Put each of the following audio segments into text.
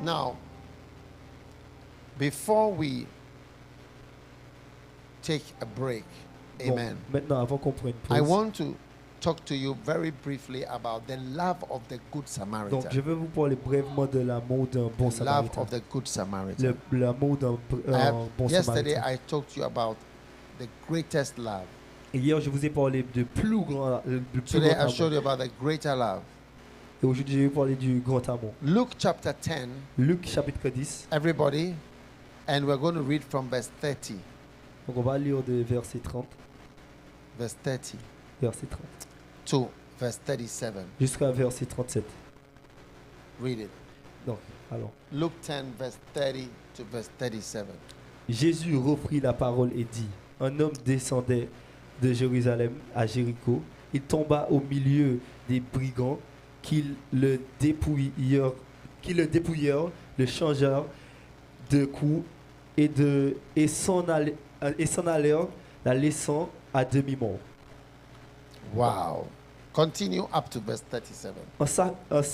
Now, before we take a break, Bon, amen, maintenant, avant qu'on prenne une I pause, want to talk to you very briefly about the love of the Good donc je Samaritan. vais vous parler brièvement de l'amour d'un bon The love samaritain. of the Good Samaritan. L'amour d'un bon Yesterday, samaritain. I talked to you about the greatest love. Et hier, je vous ai parlé du plus grand Today, I amour. showed you about the greater love. Et aujourd'hui, je vais vous parler du grand amour. Luke chapter 10, Luc chapitre 10. everybody, and we're going to read from verse 30. Donc on va lire de verset 30, Verse 30 verset 30 to verse 37. jusqu'à verset 37. Read it. Donc, alors, Luke 10, verse 30 to verse 37. Jésus reprit la parole et dit, un homme descendait de Jérusalem à Jéricho. Il tomba au milieu des brigands qui le dépouillèrent, le changèrent de coups et s'en allèrent, la laissant à demi-mort. Wow. Continue up to verse 37. Un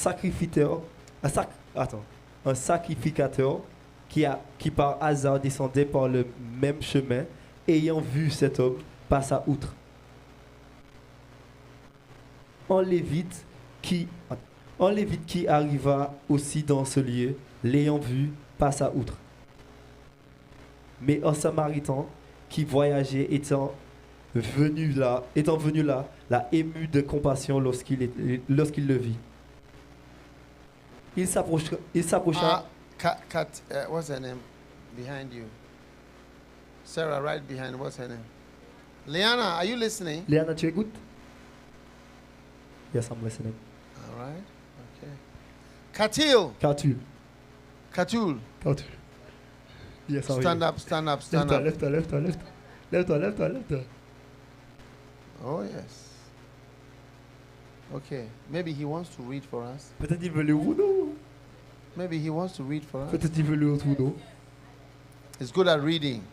sacrificateur qui par hasard descendait par le même chemin, ayant vu cet homme, passa outre. Un lévite qui arriva aussi dans ce lieu, l'ayant vu, passa outre. Mais un samaritain qui voyageait étant venu là, l'a ému de compassion lorsqu'il le vit. Il s'approcha. What's her name? Behind you. Sarah, right behind. What's her name? Liana, are you listening? Léana, tu écoutes? Yes, I'm listening. All right. Okay. Katil. Katul. Yes, I'm Stand up, stand up, stand up. Lève-toi. Oh, yes. Okay. Maybe he wants to read for us. Peut-être il veut le rouleau. Maybe he wants to read for us. Peut-être il veut le rouleau. He's good at reading.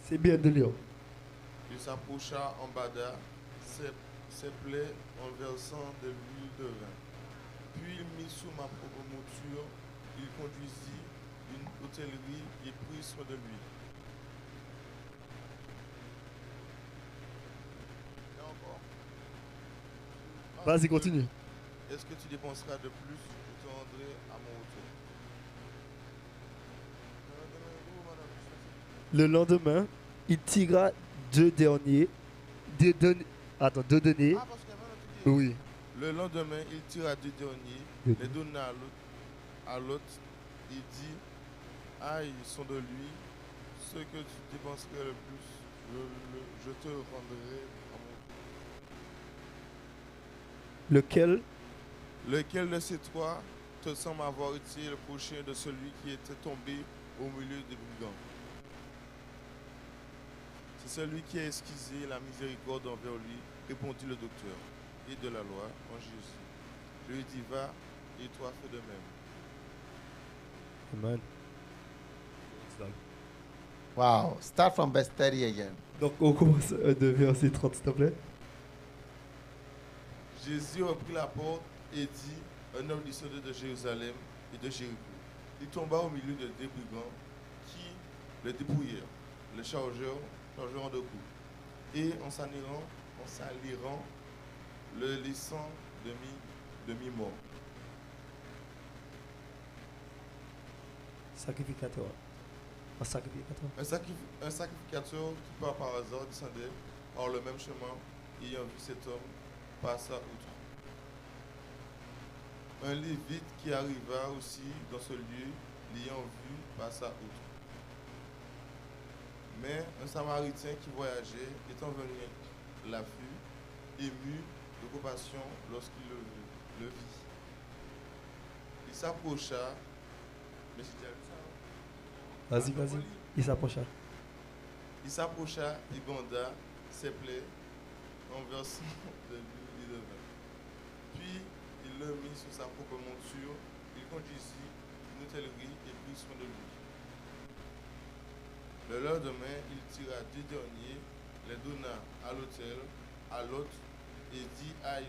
C'est bien de lire. Il s'approcha en bada, ses plaies en versant de l'huile de vin. Puis il mit sous ma propre monture, il conduisit une hôtellerie et prit soin de lui. Et encore. Vas-y, continue. Est-ce que tu dépenseras de plus? Je te rendrai à mon retour. Le lendemain, il tira deux deniers. Ah, parce qu'il y avait un autre idée. Oui. Le lendemain, il tira 2 deniers, Oui. les donna à l'autre et dit, aïe, sont de lui, ce que tu dépenserais le plus, je te rendrai à mon tour. Lequel de ces trois te semble avoir été le prochain de celui qui était tombé au milieu des brigands? C'est celui qui a esquissé la miséricorde envers lui, répondit le docteur, et de la loi en Jésus. Je lui dis, va, et toi fais de même. Amen. Wow. Start from verse 30 again. Donc on commence de verset 30, s'il te plaît. Jésus reprit la porte et dit, un homme descendait de Jérusalem et de Jéricho. Il tomba au milieu de deux brigands qui le dépouillèrent, le chargèrent de coups, et en s'allirant, le laissant demi-mort. Sacrificateur. Un sacrificateur. Un sacrificateur qui par hasard descendait par le même chemin, ayant vu cet homme, passa outre. Un lévite qui arriva aussi dans ce lieu, l'ayant vu, passa outre. Mais un samaritain qui voyageait, étant venu, la vue, ému de compassion lorsqu'il le vit. Il s'approcha, mais j'ai déjà vu ça. Vas-y. Il s'approcha. Il s'approcha et banda ses plaies en versant de l'huile et de vin. Puis il le mit sur sa propre monture, il conduisit une hôtellerie et prit soin de lui. Le lendemain, il tira 2 deniers, les donna à l'hôtel, à l'autre, et dit, aïe,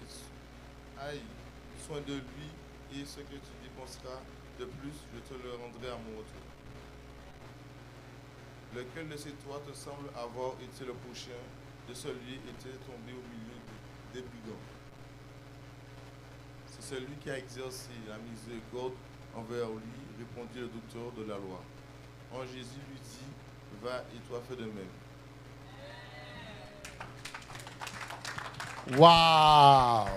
soin de lui, et ce que tu dépenseras, De plus, je te le rendrai à mon retour. Lequel de ces trois te semble avoir été le prochain de celui était tombé au milieu des brigands? C'est celui qui a exercé la miséricorde envers lui, répondit le docteur de la loi. En Jésus lui dit, va et toi fais de même. Wow.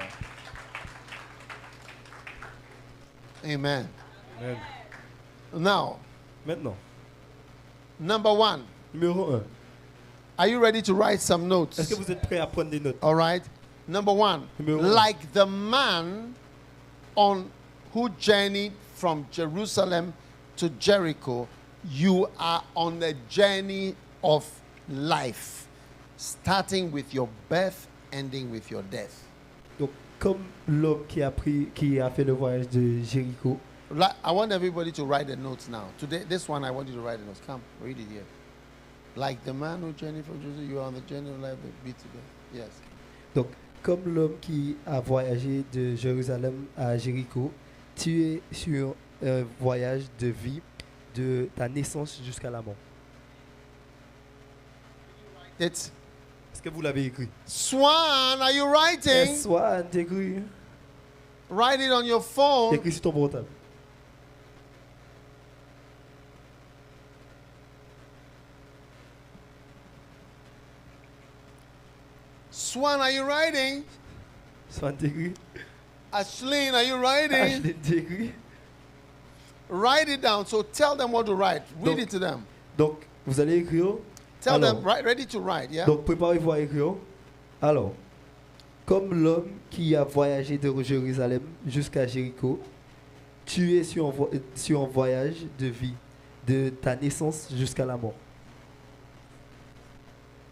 Amen. Amen. Now, Maintenant, number one. numéro 1. Are you ready to write some notes? Est-ce que vous êtes prêts à prendre des notes? All right. Number one. Numéro un. Like the man on who journeyed from Jerusalem to Jericho, you are on a journey of life, starting with your birth, ending with your death. Donc, comme l'homme qui a fait le voyage de Jéricho, I want everybody to write the notes now. Today, this one, I want you to write the notes. Come, read it here. Like the man who journeyed from Jerusalem, you are on the journey of life. Be today. Yes. donc comme l'homme qui a voyagé de Jérusalem à Jéricho, tu es sur un voyage de vie de ta naissance jusqu'à la mort. It's Est-ce que vous l'avez écrit? Swan. Are you writing? Soit t'écris, Write it on your phone. écris sur ton portable. Swan, are you writing? Soit t'écris, Ashleen, are you writing? Ashley t'écris. Write it down. So tell them what to write. Read Donc- it to them. Donc, vous allez écrire. Tell Alors, them, right, ready to write, yeah? Donc, préparez-vous à écrire. Alors, comme l'homme qui a voyagé de Jérusalem jusqu'à Jéricho, tu es sur un voyage de vie, de ta naissance jusqu'à la mort.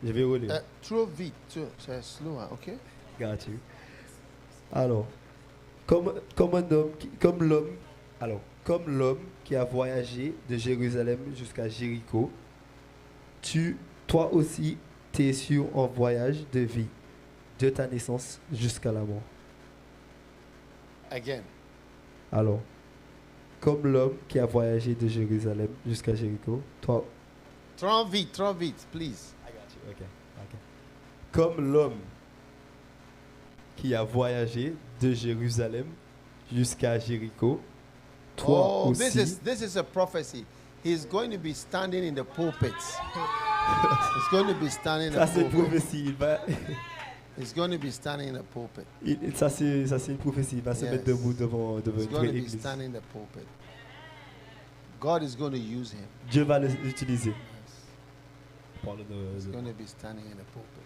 Je vais relire. Throw V, too. So slower, okay? Got you. Alors, comme l'homme qui a voyagé de Jérusalem jusqu'à Jéricho, toi aussi, tu es sur un voyage de vie, de ta naissance jusqu'à la mort. Again. Alors, comme l'homme qui a voyagé de Jérusalem jusqu'à Jéricho, toi... Throw V, please. Okay. Comme l'homme qui a voyagé de Jérusalem jusqu'à Jéricho, toi Oh, aussi... this is a prophecy. He's going to be standing in the pulpit. He's going to be standing in Ça the c'est une pulpit. prophétie. He's going to be standing in the pulpit. Ça c'est une prophétie. Il va se Yes. mettre debout devant He's une going to vraie be église. standing in the pulpit. God is going to use him. Dieu va l'utiliser. He's going to be standing in the pulpit.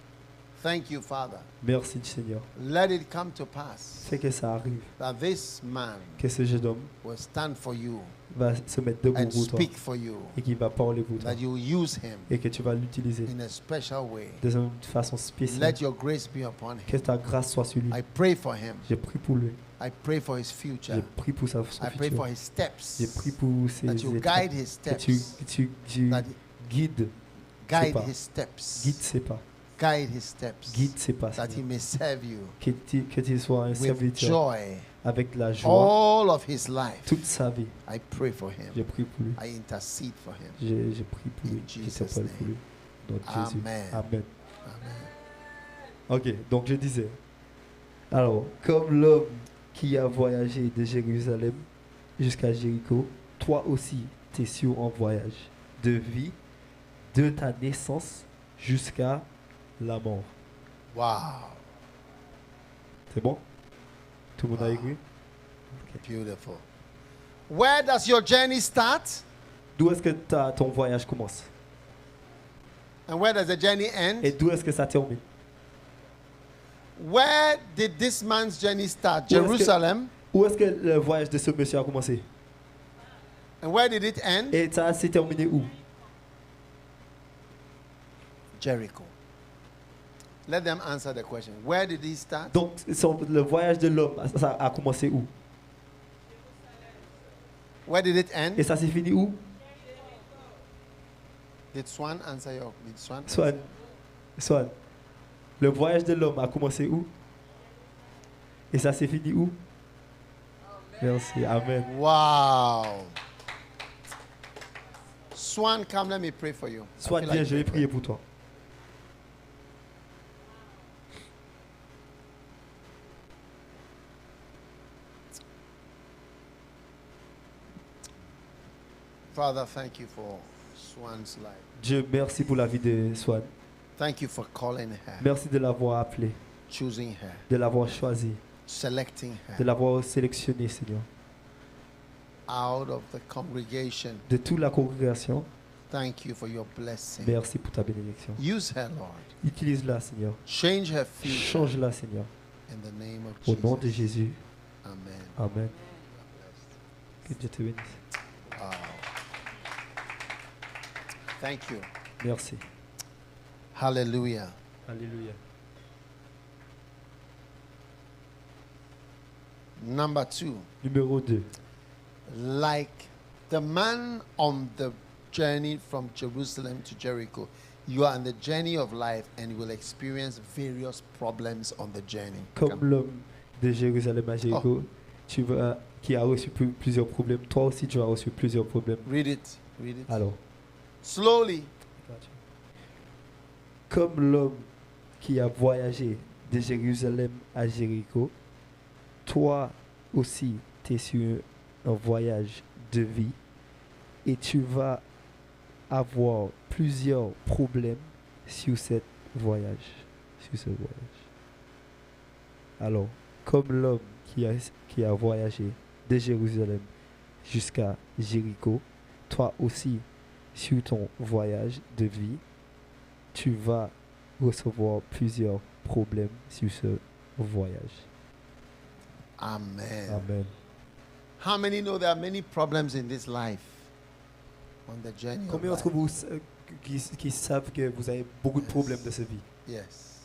Thank you, Father. Merci Seigneur. Let it come to pass Fais que ça arrive. that this man Que ce jeune homme will stand for you va se mettre debout and pour toi. speak for you. Et qu'il va parler pour toi. That you will use him Et que tu vas l'utiliser in a special way. de une façon spéciale. Let your grace be upon Que him. ta grâce soit sur lui. I pray for him. J'ai prié pour lui. I pray for his J'ai future. prié pour son I pray for futur. his steps. J'ai prié pour ses That you étapes. guide his Que tu steps. That guides guide pas. his steps. guide ses pas. Guide his steps. Guide ses pas. That he Seigneur. may serve you Que tu sois un with serviteur joy avec la joie all of his life. toute sa vie. I pray for him. J'ai prié pour lui. I intercede for him. J'ai prié pour In lui. Je Jesus' t'appelle pour lui. Dans Jésus. Amen. Amen. Amen. Ok, donc je disais. Alors, comme l'homme qui a voyagé de Jérusalem jusqu'à Jéricho, toi aussi, tu es sur un voyage de vie de ta naissance jusqu'à la mort. Wow. C'est bon? Tout le monde a Wow. écrit? Beautiful. Where does your journey start? D'où est-ce que ton voyage commence? And where does the journey end? Et d'où est-ce que ça termine? Where did this man's journey start? Où est-ce que- Jerusalem. Où est-ce que le voyage de ce monsieur a commencé? And where did it end? Et ça s'est terminé où? Jericho. Let them answer the question. Where did he start? Donc, le voyage de l'homme, ça a commencé où? Where did it end? Et ça s'est fini où? Did Swan answer your? Did Swan? Swan. Le voyage de l'homme a commencé où? Et ça s'est fini où? Merci. Amen. Wow. Swan, come, let me pray for you. I Soit feel bien, like je vais praying prier for you. pour toi. Father, thank you for Swan's life. Dieu, merci pour la vie de Swan. Thank you for calling her, Merci de l'avoir appelée, choosing her, de l'avoir choisie, selecting de her l'avoir sélectionnée, Seigneur. out of the congregation. De toute la congrégation, Thank you for your blessing. merci pour ta bénédiction. Use her, Lord. Utilise-la, Seigneur. Change her future Change-la, Seigneur. in the name of Au nom de Jesus. Jésus. Amen. Amen. Que Dieu te bénisse. Wow. Thank you. Merci. Hallelujah. Alléluia. Number 2. Numéro 2. Like the man on the journey from Jerusalem to Jericho, you are on the journey of life and you will experience various problems on the journey. Comme Come. l'homme de Jérusalem à Jéricho, qui a reçu plusieurs problèmes, toi aussi tu as reçu plusieurs problèmes. Read it. Read it. Alors, Slowly. comme l'homme qui a voyagé de Jérusalem à Jéricho, toi aussi tu es sur un voyage de vie et tu vas avoir plusieurs problèmes sur ce voyage. Alors, comme l'homme qui a voyagé de Jérusalem jusqu'à Jéricho, toi aussi, sur ton voyage de vie, tu vas recevoir plusieurs problèmes sur ce voyage. Amen. Amen. How many know there are many problems in this life on the journey of Combien life? d'entre vous qui savent que vous avez beaucoup de problèmes de cette vie? Yes.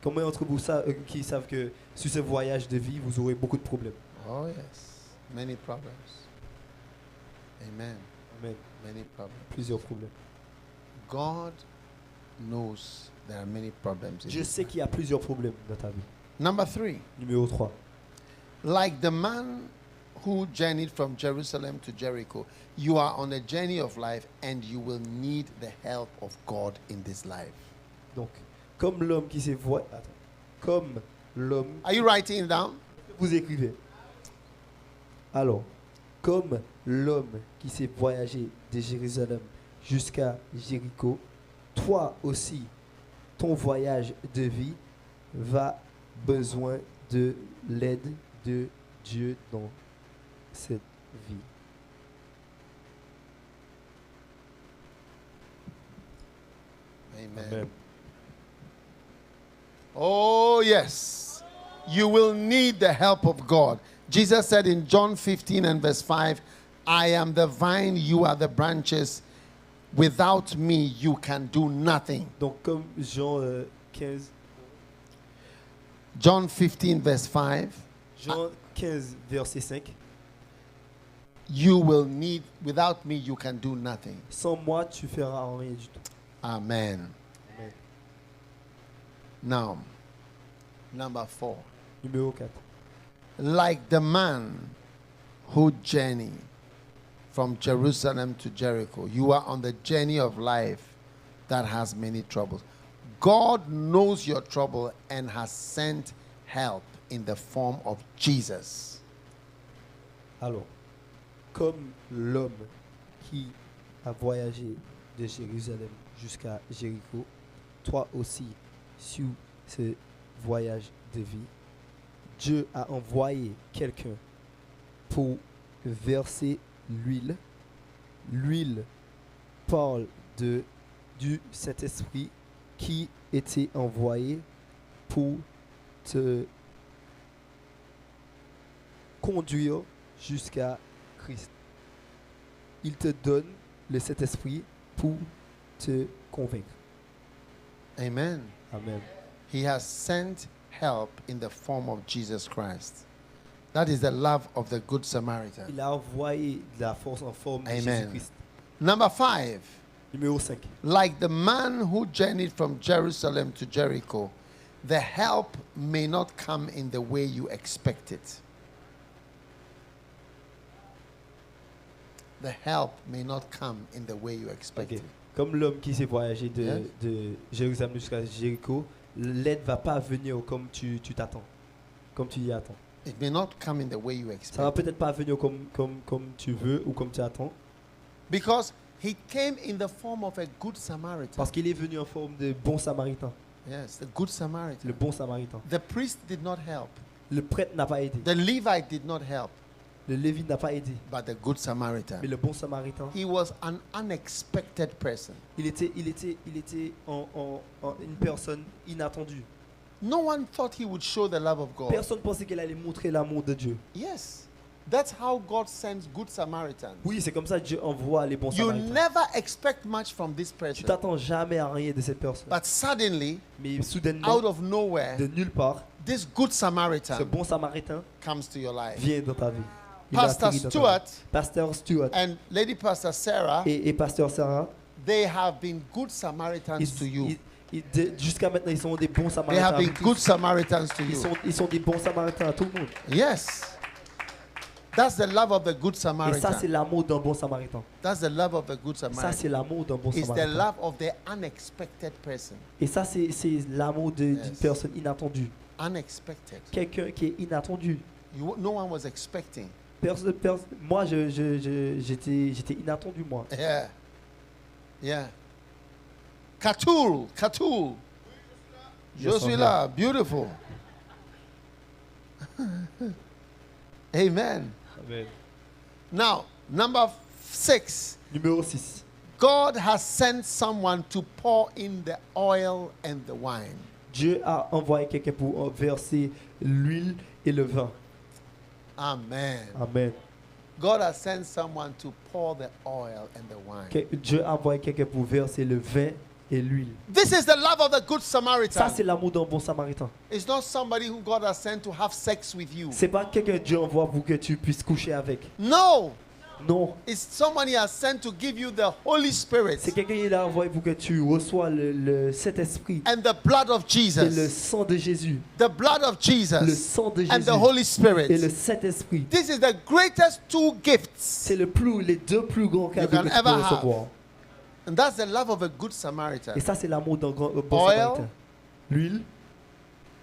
Combien d'entre vous qui savent que sur ce voyage de vie, vous aurez beaucoup de problèmes? Oh, yes. Many problems. Amen. Amen. Many problems. Plusieurs problèmes. God knows there are many problems. in Je this sais life. qu'il y a plusieurs problèmes dans ta vie. Number 3. Numéro 3. Like the man who journeyed from Jerusalem to Jericho, you are on a journey of life and you will need the help of God in this life. Donc, comme l'homme qui s'est voyagé... Comme l'homme... Are you writing it down? Vous écrivez. Alors, comme l'homme qui s'est voyagé de Jérusalem jusqu'à Jéricho, toi aussi, ton voyage de vie va besoin de l'aide de Dieu dans cette vie. Amen. Oh, yes. You will need the help of God. Jesus said in John 15 and verse 5, I am the vine, you are the branches. Without me, you can do nothing. Donc, comme Jean 15, John 15 verse 5, Jean 15, verset 5, you will need, without me, you can do nothing. sans moi, tu feras rien du tout. Amen. Amen. Now, number 4. Numéro 4. Like the man who journeyed from Jerusalem to Jericho, you are on the journey of life that has many troubles. God knows your trouble and has sent help in the form of Jesus. Alors, comme l'homme qui a voyagé de Jérusalem jusqu'à Jéricho, toi aussi, sur ce voyage de vie, Dieu a envoyé quelqu'un pour verser l'huile. L'huile parle du Saint-Esprit qui était envoyé pour te conduire jusqu'à Christ. Il te donne le Saint-Esprit pour te convaincre. Amen. Amen. He has sent help in the form of Jesus Christ. That is the love of the Good Samaritan. Il a envoyé de la force en forme de Amen. Jésus-Christ. Number 5. Numéro 5. Like the man who journeyed from Jerusalem to Jericho, the help may not come in the way you expect it. the help may not come in the way you expect Ok. it. Comme l'homme qui s'est voyagé Yeah. de Jérusalem jusqu'à Jéricho, l'aide va pas venir comme tu t'attends, comme tu y attends. It may not come in the way you Ça va expect. peut-être pas venir comme tu veux ou comme tu attends, Because he came in the form of a good Samaritan. parce qu'il est venu en forme de bon samaritain, Yes, the good Samaritan. le bon samaritain. The priest did not help. Le prêtre n'a pas aidé, The Levite did not help. le lévite n'a pas aidé, But the good Samaritan. mais le bon samaritain, He was an unexpected person. il était une personne inattendue. No one thought he would show the love of God. Personne pensait qu'elle allait montrer l'amour de Dieu. Yes. That's how God sends good Samaritans. Oui, c'est comme ça que Dieu envoie les bons You samaritains. never expect much from this Tu person. t'attends jamais à rien de cette personne. But suddenly, Mais soudainement, out of nowhere, de nulle part, this good ce Samaritan bon samaritain comes to your life. vient dans ta vie. Il Pastor atterrit dans ta Stuart vie. Pasteur Stuart and Lady Pastor Sarah, et Pasteur Sarah, they have been good Samaritans to you. jusqu'à maintenant, ils sont des bons They samaritains. have been avec good tous. Samaritans to Ils you. sont des bons samaritains à tout le monde. Yes. That's the love of the good Et ça, c'est Samaritan. l'amour d'un bon samaritain. That's the love of the good Ça, Samaritan. c'est l'amour d'un bon It's the samaritain. love of the unexpected person. Et ça, c'est l'amour d'une Yes. personne inattendue. Unexpected. Quelqu'un qui est inattendu. No one was expecting. Moi, j'étais inattendu, moi. Yeah. Yeah. Katul. Je Yes, suis I'm là. Beautiful. Amen. Amen. Now, number 6. Numéro 6. God has sent someone to pour in the oil and the wine. Dieu a envoyé quelqu'un pour verser l'huile et le vin. Amen. Amen. God has sent someone to pour the oil and the wine. Dieu a envoyé quelqu'un pour verser le vin et l'huile. This is the love of the good Ça, Samaritan. c'est l'amour d'un bon samaritain. It's not somebody who God has sent to have sex with you. C'est pas quelqu'un que Dieu envoie pour que tu puisses coucher avec. No. Non. It's someone he has sent to give you the Holy Spirit C'est quelqu'un qui l'a envoyé pour que tu reçois le Saint-Esprit and the blood of et le Jesus. sang de Jésus. The blood of Le Jesus sang de and the Jésus Holy et le Spirit. Saint-Esprit. This is the greatest two gifts. C'est les deux plus grands cadeaux can que tu ever peux have. recevoir. And that's the love of a good Samaritan. Et ça, c'est l'amour d'un bon Oil. samaritain. L'huile,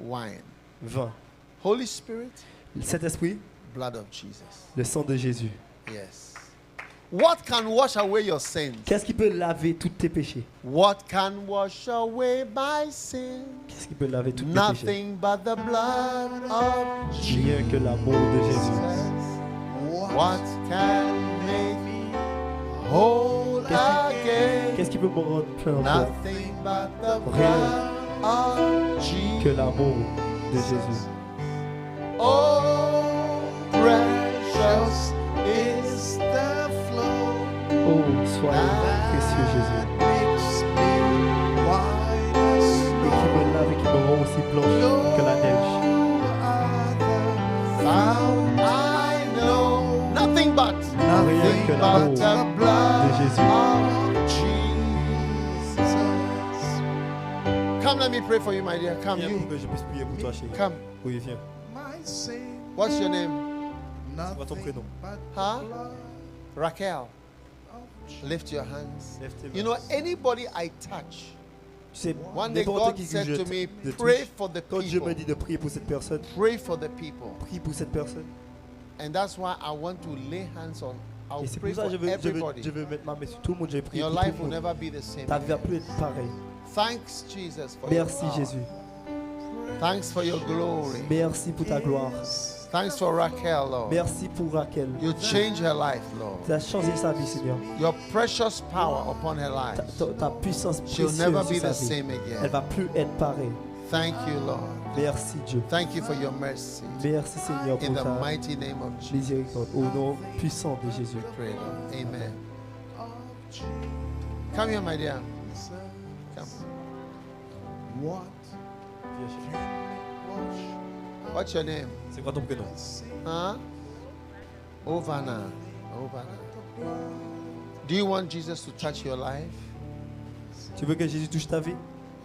Wine. vin. Holy Spirit, Le Saint-Esprit, blood of Jesus. le sang de Jésus. Yes. What can wash away your sins? Qu'est-ce qui peut laver tous tes péchés? What can wash away my sins? Qu'est-ce qui peut laver tous tes péchés? Nothing but the blood of Jesus. Rien que l'amour de Jésus. What can make me whole again? Qu'est-ce qui peut me rendre plein encore? Nothing but the blood of Jesus. Que l'amour de Jésus. Oh, precious is the flow Oh, sois précieux Jésus. makes me white as Et qui me lave et qui me rend aussi blanche que la neige. found I know nothing but Rien que l'amour the blood de Jésus. of Jesus. Come, let me pray for you, my dear. Come, Viens pour you. que je puisse prier pour toi, chérie. Come. Oui, viens. What's your name? C'est quoi ton prénom? Huh? Raquel. Lift your hands. Lève tes mains. You know, anybody I touch, Tu sais, one day n'importe God qui que said je to me, te pray touche, for the quand Dieu me people. dit de prier pour cette personne, Pray for the people. prie pour cette personne. And that's why I want to lay hands on. I'll Et c'est pray pour ça for que everybody. je veux mettre ma main sur tout le monde, je vais prier Your pour tout life le will monde. never be the same. Ta vie va again. plus être pareille. Thanks, Jesus, for Merci your power. Jésus. Thanks for your glory. Merci pour ta gloire. Thanks for Raquel, Lord. Merci pour Raquel. You change her life, Lord. Tu as changé sa vie, Seigneur. Your precious power upon her life. Ta puissance She'll précieuse never be sur sa the vie. same Elle again. va plus être pareille. Thank you, Lord. Merci Dieu. Thank you for your mercy. Merci Seigneur In pour the ta mighty name of Jesus, miséricorde. Au nom puissant de Jésus. pray, Lord. Amen. Come here, my dear. Come. What's your name? C'est quoi ton prénom? Huh? Ovana. Ovana. Do you want Jesus to touch your life? Tu veux que Jésus touche ta vie?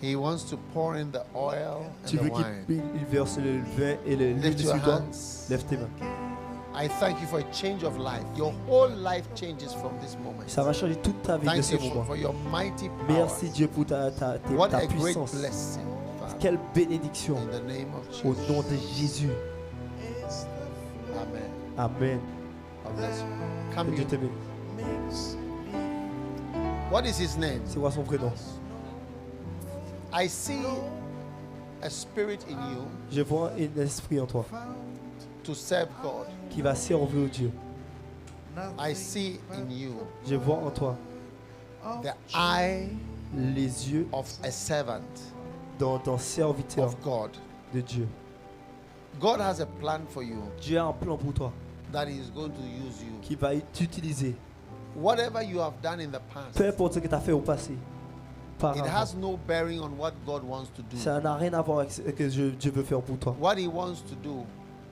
He wants to pour in the oil and Tu the veux wine. qu'il verse le vin et l'huile Lift your sur toi? hands. Lève tes mains. I thank you for a change of life. Your whole life changes from this moment. Ça va changer toute ta vie de Thank ce you moment. for your mighty power. Merci Dieu pour ta What a great puissance. blessing, Father. Quelle bénédiction. In the name of Au Jesus. nom de Jésus. Amen. Amen. God bless you. Que Come Dieu te here. bénisse. What is his name? C'est quoi son prénom? I see a spirit in you Je vois un esprit en toi to serve God. qui va servir Dieu. I see in you Je vois en toi the eye les yeux of a servant d'un serviteur of God. de Dieu. God has a plan for you Dieu a un plan pour toi that he is going to use you. qui va t'utiliser. Whatever you have done in the Peu past, importe ce que tu as fait au passé. it has no bearing on what God wants to do. Ça n'a rien à voir avec ce que Dieu veut faire pour toi. What he wants to do,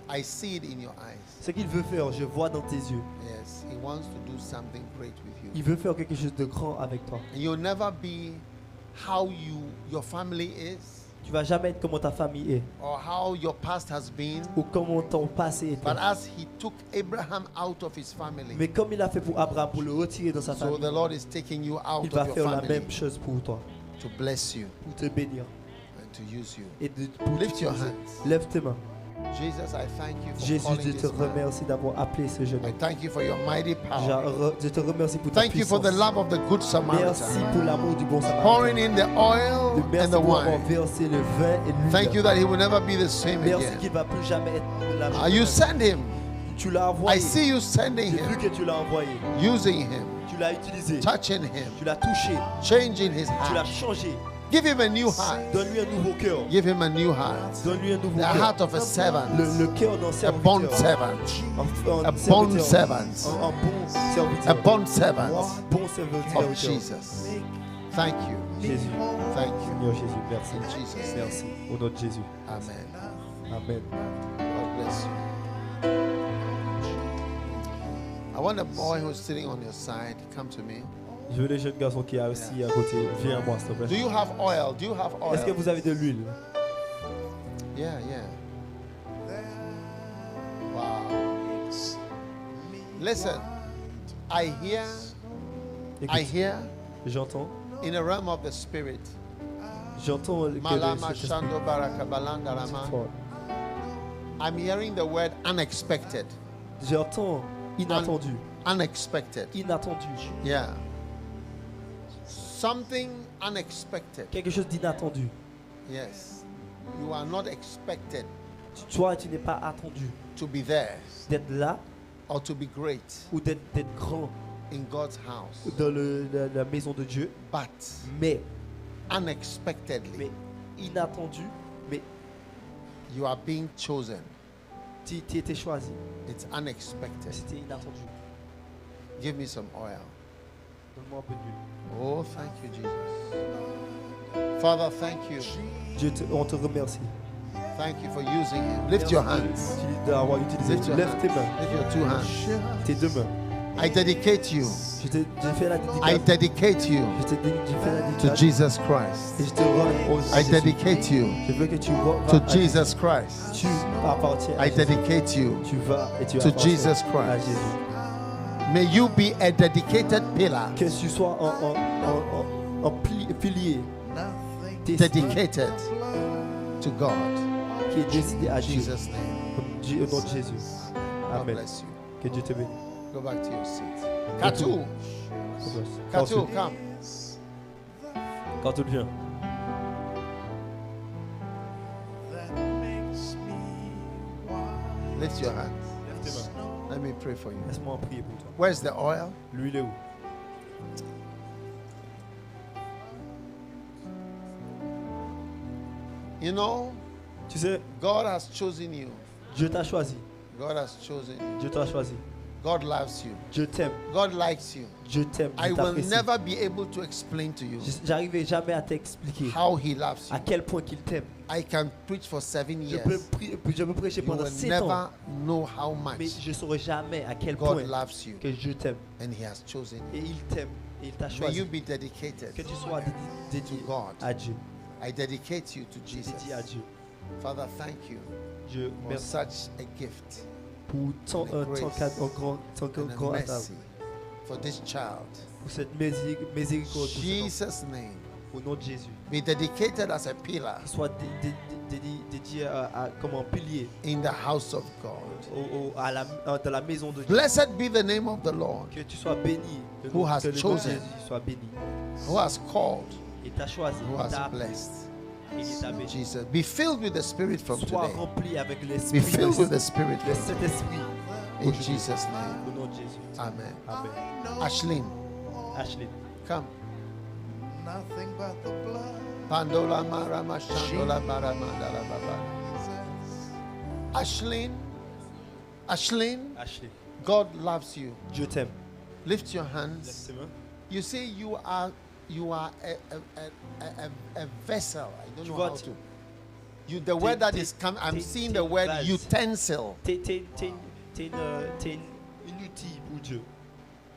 I see it in your eyes. Ce qu'il veut faire, je vois dans tes yeux. Yes, he wants to do something great with you. Il veut faire quelque chose de grand avec toi. And you'll never be how your family is Tu vas jamais être comme ta famille est or how your past has been. ou comme ton passé était. But as he took Abraham out of his family, Mais comme il a fait pour Abraham, pour le retirer dans sa so famille, the Lord is taking you il out va of your faire la family même chose pour toi, to bless you pour te bénir and to use you. et pour Lift your t'utiliser. hands. Lève tes mains. Jesus, I thank you for Jésus, calling je te this man. remercie d'avoir appelé ce jeune I homme. thank you for your mighty power. Je te remercie pour ta Thank you for puissance. the love of the Good Merci Samaritan. pour l'amour du bon Pouring samaritain. in the oil Merci and the pour avoir wine. versé le vin et l'huile. Thank you that he will never be the same Merci again. qu'il ne va plus jamais être la même. You send him. Tu l'as I envoyé. see you sending J'ai vu him, que tu l'as envoyé. using him, Tu l'as utilisé. touching him, Tu l'as touché. changing his Tu l'as heart. changé. Give him a new heart. Donne-lui un nouveau cœur. Give him a new heart. Donne-lui un nouveau The cœur. heart of a servant. Le cœur d'un A bond serviteur. servant. Un A serviteur. bond servant. Un bon serviteur. A bond servant Un bon serviteur. of Jesus. Thank you. Jésus. Thank you. Seigneur Jésus, merci. In Jesus' name. Merci. Au nom de Jésus. Amen. Amen. God bless you. I want a boy who's sitting on your side. Come to me. Je veux le jeune garçon qui est assis à côté. Viens à moi, s'il te Do plaît. you have oil? Do you have Est-ce que oil? vous avez de l'huile? Yeah, yeah. Wow. Listen, I hear Écoute, hear j'entends. in the realm of the spirit. J'entends que Malama cet esprit Shando Baraka Balanda est Rama. fort. I'm hearing the word unexpected. J'entends inattendu. Unexpected. Inattendu. Yeah. Something unexpected. Quelque chose d'inattendu. Yes. You are not expected Toi, tu n'es pas attendu to be there d'être là or to be great ou d'être grand in God's house. dans la maison de Dieu, But mais unexpectedly, inattendu, mais you are being chosen. tu étais choisi. It's unexpected. C'était inattendu. Give me some oil. Donne-moi un peu d'huile. Oh, thank you, Jesus. Father, thank you. On te remercie. Thank you for using him. Lift your hands. D'avoir utilisé. Lift your Lève hands. tes mains. Lift your two hands. Tes deux mains. I dedicate you. J'ai fait la I dédicace. dedicate you J'ai fait la to dédicace. Jesus Christ. Et je te rends aux I Jésus. dedicate you Je veux que tu vas to à Jésus. Jesus Christ. Tu appartiens à I Jésus. dedicate you. Tu vas et tu to appartiens Jesus à Christ. Jésus. May you be a dedicated pillar, Que tu sois un pilier décidé, dedicated to God. qui est décidé à In Dieu. Jesus' name. Au nom de Jésus. God Amen. bless you. Que Dieu te bénisse. Go back to your seat. Katu, Quand Katu, come. tu viens. Lift your hands. Lève tes mains. Let me pray for you. Laisse-moi en prier pour toi. Where's the oil? L'huile est où? You know, Tu sais, God has chosen you. Dieu t'a choisi. God has chosen you. Dieu t'a choisi. God loves you. Dieu t'aime. God likes you. Dieu t'aime. I Je will t'apprécie. never be able to explain to you J'arriverai jamais à t'expliquer how He loves à you. quel point qu'il t'aime. I can preach for 7 Je years. peux prêcher You pendant will 7 ans, never know how mais much je ne saurai jamais à quel God point loves you que Dieu t'aime. and He has chosen Et you. il t'aime. Et il t'a May choisi. you be dedicated Que tu sois dédié to God. à Dieu. I dedicate you to Jesus. Dédié à Dieu. Father, thank you Dieu, for merci such a gift. pour tant And the grace and the grand mercy for this child. pour cette miséricorde, pour cet Jesus' name enfant. Au nom de Jésus. be dedicated as a pillar Qu'il soit dédié comme un pilier in the house of God. dans la maison de Dieu. Blessed be the name of the Lord Que tu sois béni. Que Who has que le nom de chosen. Jésus soit béni. who has called, Il t'a choisi. who Il has t'a appelé. blessed. Et il t'a béni. Jesus, be filled with the Spirit from Sois today. rempli avec Be l'esprit. filled with the Spirit Le from today. Saint-Esprit. In Jesus' name. Au nom de Jésus. Amen. Amen. Ashlyn, Ashley. come. Nothing but the blood. Pandola Marama Shandola Maramandala Baba. Ashlyn, Ashley. God loves you. Dieu t'aime. Lift your hands. Lève tes mains. You see, you are a vessel. I don't Tu know vois, how tu- to. You, the word that is coming, I'm seeing the word vase. utensil. T'es une outil pour Dieu.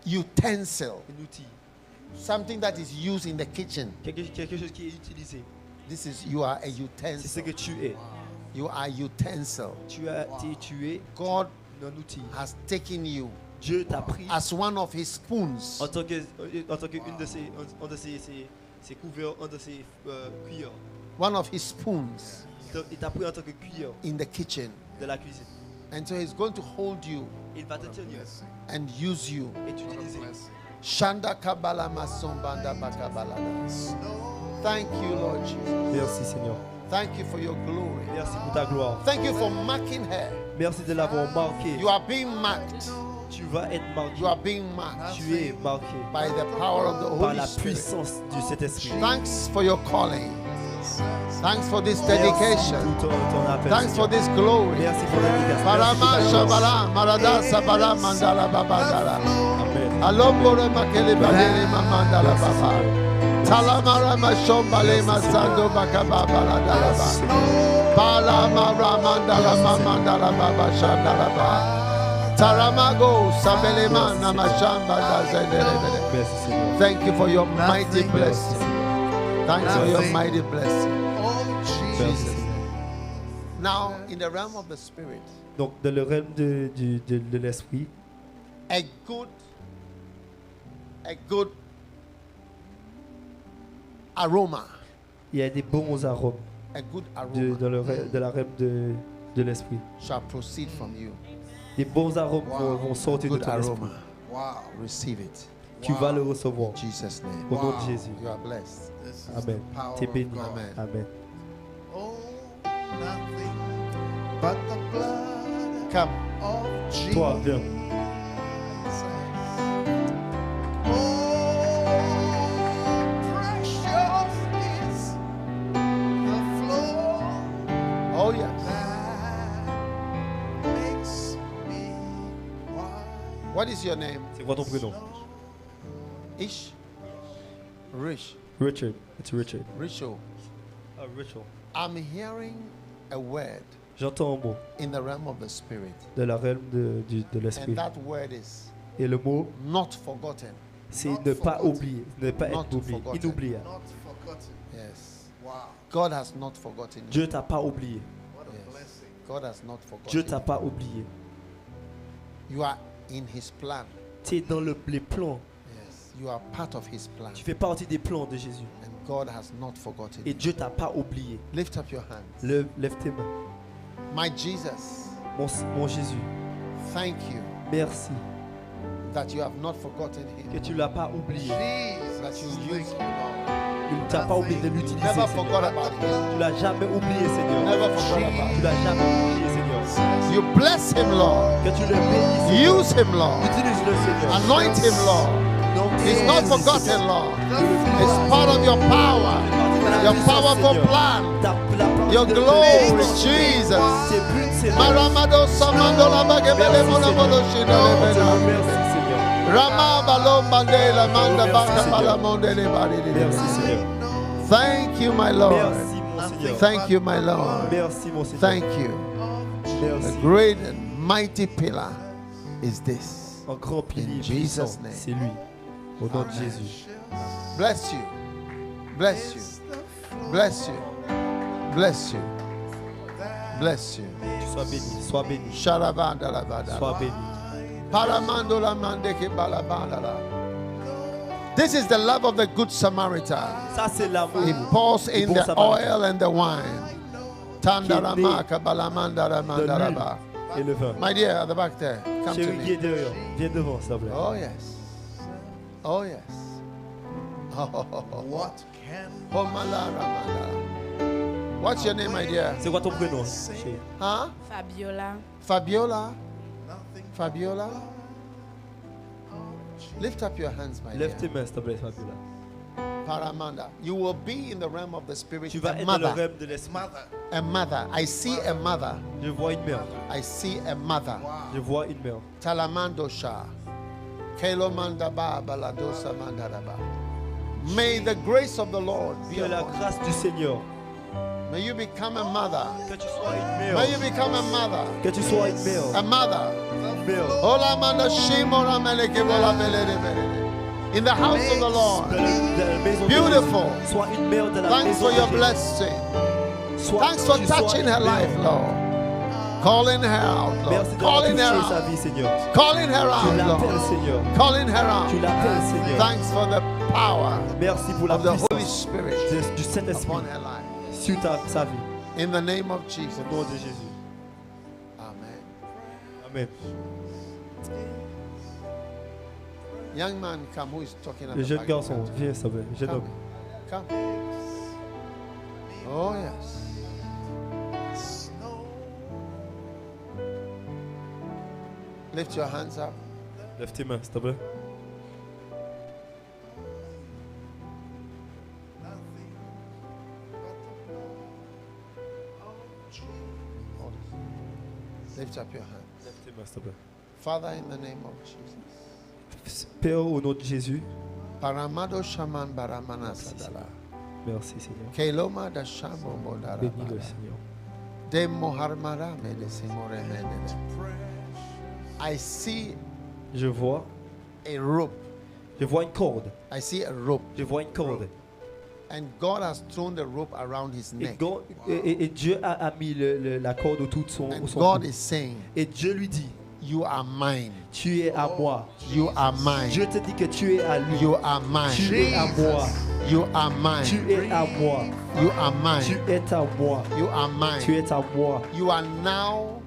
Utensil. Un outil. Something that is used in the kitchen. Quelque chose qui est utilisé. This is, you are a C'est ce que utensil. tu es. You are utensil. Tu es God un outil. has taken you Dieu t'a pris as one of his spoons en tant qu'une de ses couverts, un de ses cuillères. one of his spoons Il t'a pris en tant que cuillère in the kitchen. de la cuisine. And so he's going to hold you Il va te tenir and use you. et t'utiliser. Shanda kabala masombanda bakabalada. Thank you, Lord Jesus. Merci Seigneur. Thank you for your glory. Merci pour ta gloire. Thank you for marking her. Merci de l'avoir marqué. You are being marked. Tu vas être marqué. You are being marked Tu es marqué by the power of the par Holy la Spirit. puissance du Saint-Esprit. Thanks for your calling. Thanks for this Merci dedication. pour ton appel, Thanks for Seigneur. this glory. Merci pour la dédicace. Merci Parama pour ta gloire. shabala marada sabala mandala babandala. Amen. Alombore makele badele mamandala baba. Talamara mashombale masando bakaba baladala ba. Palamara mandala mamandala baba shandala ba. Taramago sabele mana mashamba dazedele. Merci Seigneur. Thank you for your mighty blessing. Thanks for your mighty blessing. Merci Jesus. Seigneur. Now, in the realm of the spirit, Donc dans le règne de l'esprit, a good aroma, il y a des bons arômes a good aroma de la règne de l'esprit. shall proceed from you. Des bons arômes vont sortir de Good ton esprit. aroma. Receive it. Tu vas le recevoir. In Jesus' name. Au nom de Jésus. You are blessed. Amen. T'es béni. Amen. Amen. Oh, nothing but the blood Come. of Jesus. Toi, viens. Precious is the flow Oh, yes. that makes me wise. What is your name? C'est quoi ton prénom? Ish? Rish. Richard. It's Richard. Risho. Richard. I'm hearing a word J'entends un mot in the realm of the spirit. de la realme de l'esprit. And that word is Et le mot, not forgotten. c'est ne pas oublier, ne pas Not être oublié, forgotten. inoubliable. Not forgotten. Yes. Wow. God has not forgotten you. Dieu t'a pas oublié. What a Yes. blessing. God has not Dieu forgotten t'a pas oublié. you. You are in his plan. Tu es dans les plans. Yes. You are part of his plan. Tu fais partie des plans de Jésus. And God has not forgotten Et you. Dieu t'a pas oublié. Lift up your hands. Lève tes mains. My Jesus, Mon Jésus, thank you merci that you have not forgotten que him. tu l'as pas oublié. That you use him. Tu ne t'as pas oublié de l'utiliser. Never Seigneur. forgot about him. Tu l'as jamais oublié, Seigneur. Never forgot about Tu him. l'as jamais oublié, Seigneur. You bless him, Lord. Que tu le bénisses, Seigneur. Use him, Lord. Utilise-le, Seigneur. Anoint him, Lord. Donc, He's not forgotten, Lord. It's part of your power, your powerful plan, your glory, Jesus. C'est but, Seigneur. Maramado Samandola Bagebele Monomodo Shidele Merci, Seigneur. Rama Balom Mandela Manda Baka Balamondele Merci, Bari. Seigneur. Thank you, my Lord. Merci, mon Seigneur. Thank you, my Lord. Merci, mon Seigneur. Thank you. A Merci. great and mighty pillar is this. Un grand pilier In Jesus' puissant, name. c'est lui. Au nom de Jésus. Bless you. Bless you. Bless you. Bless you. Bless you. Tu Sois béni, sois béni, Sharabandalabadala. sois béni. Paramandolamandeke balabandala. This is the love of the Good Samaritan. Ça, c'est l'amour. He pours du in bon the Samaritain. oil and the wine. Tandaramaka balamandaramandaraba. Et le vin. My dear, at the back there, come to Chérie, me. viens derrière. Viens devant, s'il te plaît. Oh yes. Oh yes. Oh, What can oh, malaramandara. What's your name, my dear? C'est quoi ton prénom, chérie? Huh? Fabiola. Fabiola? nothing Fabiola? Lift up your hands, my Lève tes dear. mains, s'il te plaît, Fabiola. Paramanda. You will be in the realm of the spirit. Tu vas A être dans le mother. rêve de l'esprit. mother? A mother. I see a mother. Je vois une mère. I see a mother. Je vois une mère. Talamando Shah. Kelomandaba Baladosa Mandaraba. May the grace of the Lord be Que la upon you. grâce du Seigneur. May you become a mother. Que tu sois une May you mère. become a mother. Que tu sois une mère. A mother. Une mère. Ola manda shimora meleke bola belere belere. In the house of the Dans Lord. la maison de Beautiful. Jésus. Sois une mère de la Thanks maison for de your Jésus. blessing. Sois- Thanks for tu sois touching une her mère. life, Lord. Calling her out, Lord. Merci d'avoir Calling her touché sa out. vie, Seigneur. Calling her Tu out, l'appelles, Lord. Seigneur. Calling her Tu out. l'appelles, Seigneur. Thanks for the power Merci pour la of the Holy puissance Spirit du Saint-Esprit upon her life. sur sa vie. In the name of Jesus. Au nom de Jésus. Amen. Amen. Young man, come. Who is talking at Le the jeune back? garçon, viens, s'il te plaît. Jeune Come. homme. Come. Oh, yes. Lift your hands up. Lève tes mains, s'il te plaît. Lift up your hands. Lève tes mains, s'il te plaît. Father, in the name of Jesus. Père, au nom de Jésus, Paramado shaman baramana sadala. merci Seigneur. Keloma da shamo modara. Bénis le Seigneur. De moharmara me de simore menene. I see Je vois a rope. une corde. I see a rope. Je vois une corde. And God has thrown the rope around his Et, neck. et Dieu a mis la corde autour de son And son God cou. is saying, Et Dieu lui dit, you are mine. tu es à moi. You are Je mine. te dis que tu es à lui. You are Tu mine. es à moi. You are Tu mine. es à moi. You are Tu mine. es à moi. You are Tu mine. es à moi. You are now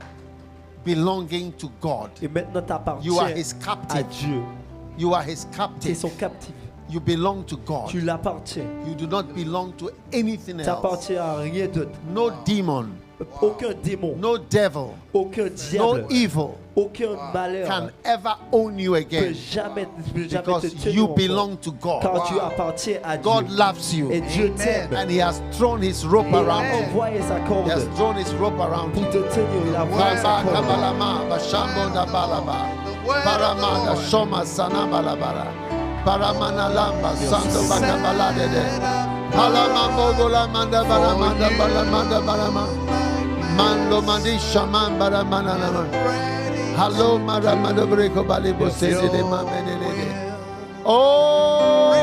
belonging to God. Et maintenant tu You are appartiens his à captive. Dieu. You are his Tu es captive. son captif. You belong to God. Tu l'appartiens. You do not belong to anything Tu else. n'appartiens à rien d'autre. No demon, Aucun démon, no devil, aucun no diable, evil aucun malheur can ever own you peut again jamais te because tenir you encore. belong to God. Car tu appartiens à God Dieu. loves you Et Dieu t'aime. and he has thrown his rope Il a around you. envoyé sa He corde has thrown his rope around pour you. te tenir. Il a envoyé sa Baba corde. kabalama bashambo da balaba. Paramada shoma sana balabara. Paramana lamba santo bakabala dede. Palama mogola manda baramanda baramanda barama. Mando mandi shaman baramana nama. Hello maramanda breko balibo sede de mamenede. Oh.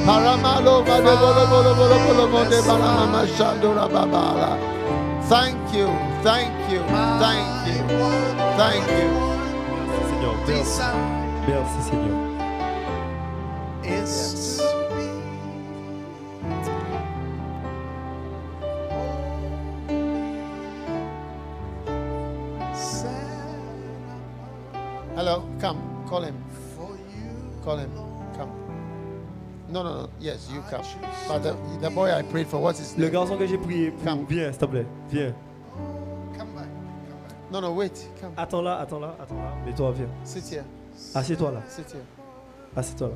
Paramalo bade bolo bolo bolo bolo monde barama shandora babala. Thank you, thank you, thank you, thank you. Seigneur, merci. Merci Seigneur. Yes. Hello, come, call him. Call him, come. No, yes, you come. But the boy I prayed for, what's his Le name? garçon que j'ai prié pour, Come. viens s'il te plaît, viens. No, wait, come. Attends là. Mais toi, viens. Sit here, Assieds-toi là. sit here, Assieds-toi là.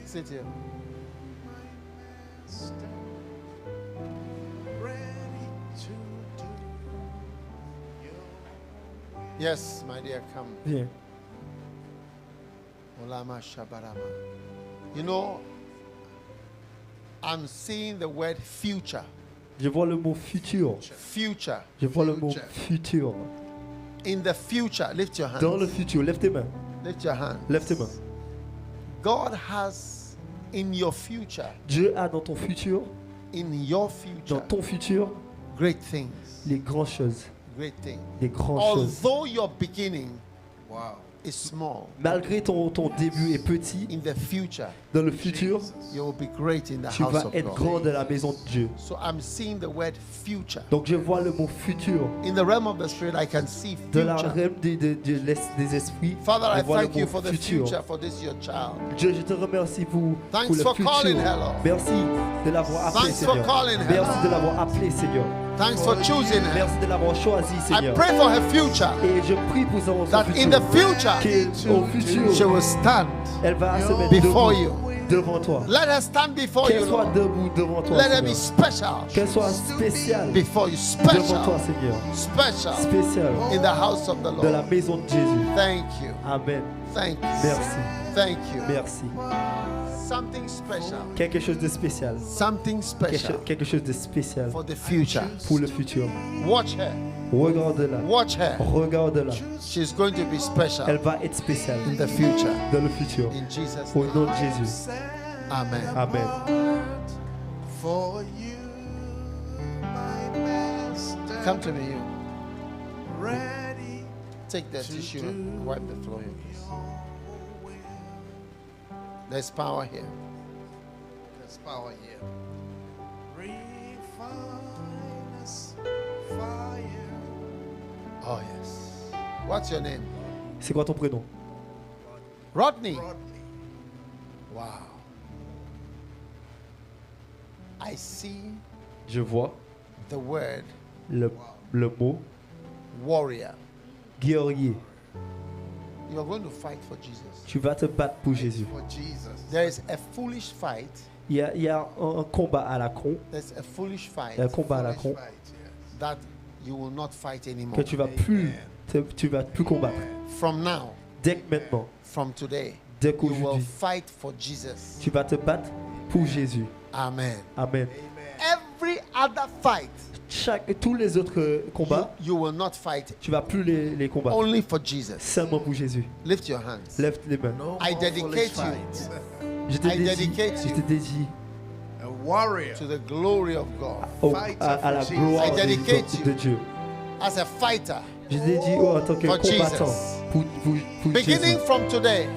sit here. Yes, my dear, come. Viens. Olama shabarama. You know, I'm seeing the word future. Je vois le mot futur. Future. Je vois le mot futur. In the future, lift your hands. Dans le futur, lève tes mains. Lift your hands. Lève tes mains. God has in your future, Dieu a dans ton futur, in your dans future ton futur great things. les grandes choses. Great things. Les grandes choses. Although your beginning Wow. is small, Malgré ton début est petit, in the future dans le futur, you will be great in the tu house vas of être God. grand dans la maison de Dieu. So I'm seeing the word future. Donc je vois le mot futur. In the realm of the spirit, I can see De la future. realm des esprits, Father, I je vois le thank you mot for the futur. future for this your child. Dieu, je te remercie pour Thanks le for futur. calling her, Lord. Merci de l'avoir appelé, Thanks for Seigneur. calling her. Merci de l'avoir appelé, Seigneur. Thanks for choosing her. Merci de l'avoir choisi, I Seigneur. pray for her future, Et je prie pour son that in the futur. future Qu'au futur, she will stand elle va se mettre before debout you. devant toi. Let her stand before you, Qu'elle soit Lord. debout devant toi, Let her be Seigneur. special Qu'elle soit spéciale before you. devant toi, Special. Seigneur. Special Spéciale in the house of the de la Lord. maison de Jésus. Thank you. Amen. Thank you. Merci. Thank you. Merci. Something special. Quelque chose de spécial. Something special Quelque chose de spécial for the future. pour le futur. Watch her. Regarde-la. Watch her. Regarde-la. She's going to be special Elle va être spéciale in the future. dans le futur. In Jesus' Au name. nom de Jésus. Amen. Amen. For you, my master, Come to me, you. ready Take that tissue and wipe the floor here, please. There's power here. There's power here. refine us fire. Oh, yes. What's your name? C'est quoi ton prénom? Rodney. Wow. I see Je vois the word le mot warrior. guerrier. You are going to fight for Jesus. Tu vas te battre pour Jésus. For Jesus. There is a foolish fight. Il y a un combat à la con. There's a foolish fight Il y a un combat à la con Fight, yes. that you will not fight anymore. que tu vas plus combattre. From now, Dès que maintenant, from today, dès you will qu'aujourd'hui, fight for Jesus. tu vas te battre pour Jésus. Amen. Amen. Every other fight, Tous les autres combats, you will not fight tu vas plus les combattre. only for Jesus. Seulement pour Jésus. Lift your hands. Lève les mains. No I more dedicate foolish you. fight. Je te I dedicate dédie, you. je te dédie A warrior. To the glory of God. à la for gloire I dedicate de you. Dieu. As a fighter, Je te dédie en tant que For combattant Jesus. pour beginning Jésus. from today,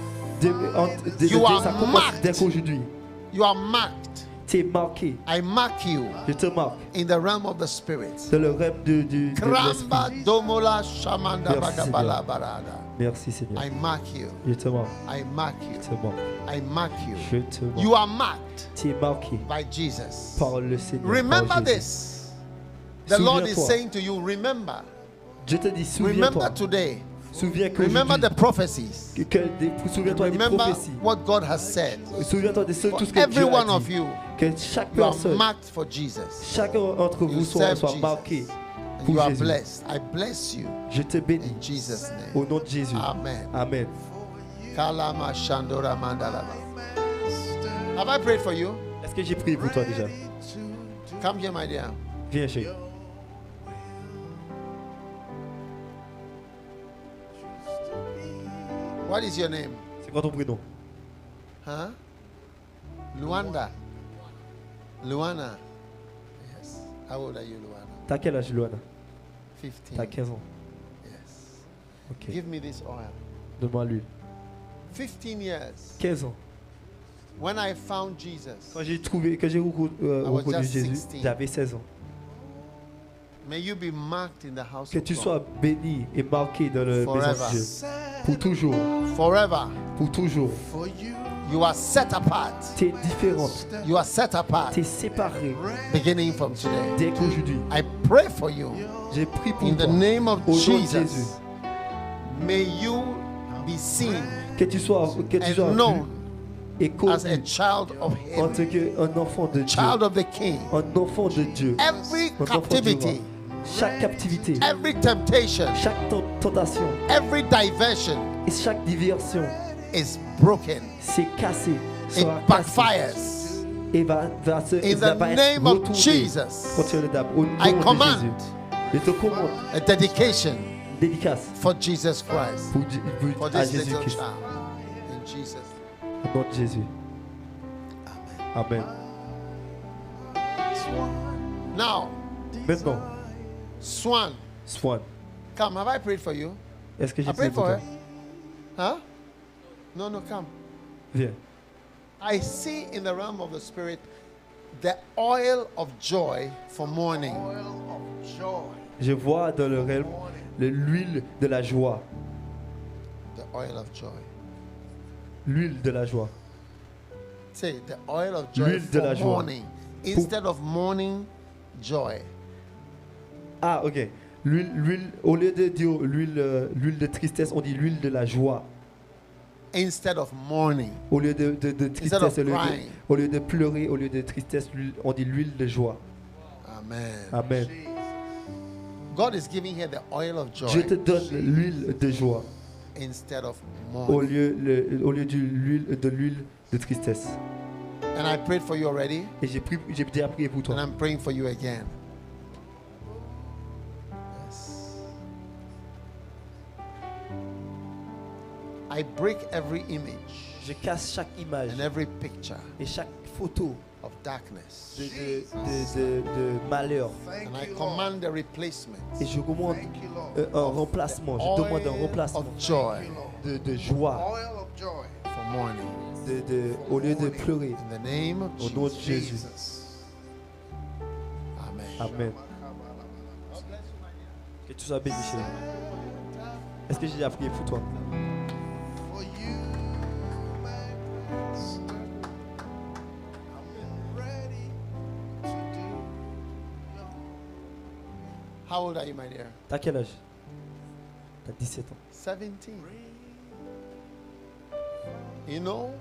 Ça are commence marked. dès qu'aujourd'hui. you are marked. Tu es marqué. I mark you Je te marque in the realm of the spirit. dans le rêve de Kramba l'esprit. domola shamanda Merci, bagabala barada. Merci Seigneur. I mark you. Je te marque. I mark Je you. te marque. I mark you. Je te marque. You are marked Tu es marqué by Jesus. par le Seigneur. Remember par Jésus. this. The Lord is Souviens-toi. saying to you, remember. Je te dis, Remember souviens-toi. today. Souviens Remember the qu'aujourd'hui, prophecies. souviens-toi des Remember prophéties. what God has said. Souviens-toi de For tout ce que every Dieu a one of dit. you, Que chaque you are personne, marked for Jesus. chacun d'entre You vous serve soit Jesus. marqué And pour you are Jésus. blessed. I bless you Je te bénis in Jesus' name. au nom de Jésus. Amen. Amen. Kalama Shandora Mandalaba. Have I prayed for you? Est-ce que j'ai prié pour toi déjà? Come here, my dear. Viens, chérie. What is your name? C'est quoi ton prénom? Huh? Luanda. Luana. Yes. How old are you, Luana? T'as quel âge, Luana? 15. T'as 15 ans. Yes. Ok. Give me this oil. Donne-moi l'huile. 15 years. 15 ans. When I found Jesus, Quand j'ai reconnu was just Jésus, 16. j'avais 16 ans. may you be marked in the house Que of tu God. sois béni et marqué dans la maison de Dieu. Pour toujours. Forever. Pour toujours. For you, You are set apart. Tu es différente. You are set apart. Tu es séparée Beginning from today. dès qu'aujourd'hui. I pray for you. J'ai prié pour In the toi. name of Au nom de Jesus. Jésus. May you be seen Que tu sois and vu known et as a connu child of en Him. tant qu'un enfant de Dieu. Child of the King. Un enfant de Dieu. Every Un enfant du captivity, roi. Chaque captivité, every temptation, chaque tentation every diversion et chaque diversion, is broken. c'est cassé, It sera cassé backfires. et va In va the être name of retourné Jesus, contre le diable. Au I nom de command Jésus, je te commande a dedication dédicace for Jesus Christ. For à this little Jésus-Christ. child. In Jesus' name. Au nom de Jésus. Amen. Now, Maintenant, Swan, Swan, come. Have I prayed for you? est-ce que j'ai I prié prayed pour for toi? her. Huh? No, no, come. Viens. I see in the realm of the spirit the oil of joy for mourning. Je vois dans le réel l'huile de la joie. The oil of joy. L'huile de la joie. Say the oil of joy L'huile de for la joie. mourning. Instead of mourning, joy. Ah, ok. L'huile, au lieu de dire l'huile de tristesse, on dit l'huile de la joie. Instead of mourning. Au lieu de Instead tristesse, of au lieu crying. au lieu de pleurer, au lieu de tristesse, on dit l'huile de joie. Amen. Amen. God is giving here the oil of Je te joy donne l'huile de joie instead of au mourning. lieu de l'huile de tristesse. And I prayed for you already, Et j'ai déjà prié pour and toi. I'm praying for you again. Yes. I break every image Je casse chaque image and every picture et chaque photo of darkness. de malheur. And I command a replacement. Et je commande un remplacement. Je demande un Oil remplacement of joy de joie. for mourning. Au lieu de pleurer. In the name of Au nom de Jesus. Jésus. Amen. Amen. Que tu sois béni, chérie. Est-ce que j'ai déjà prié pour toi? How old are you, my dear? T'as quel âge? T'as 17 ans. 17. You know,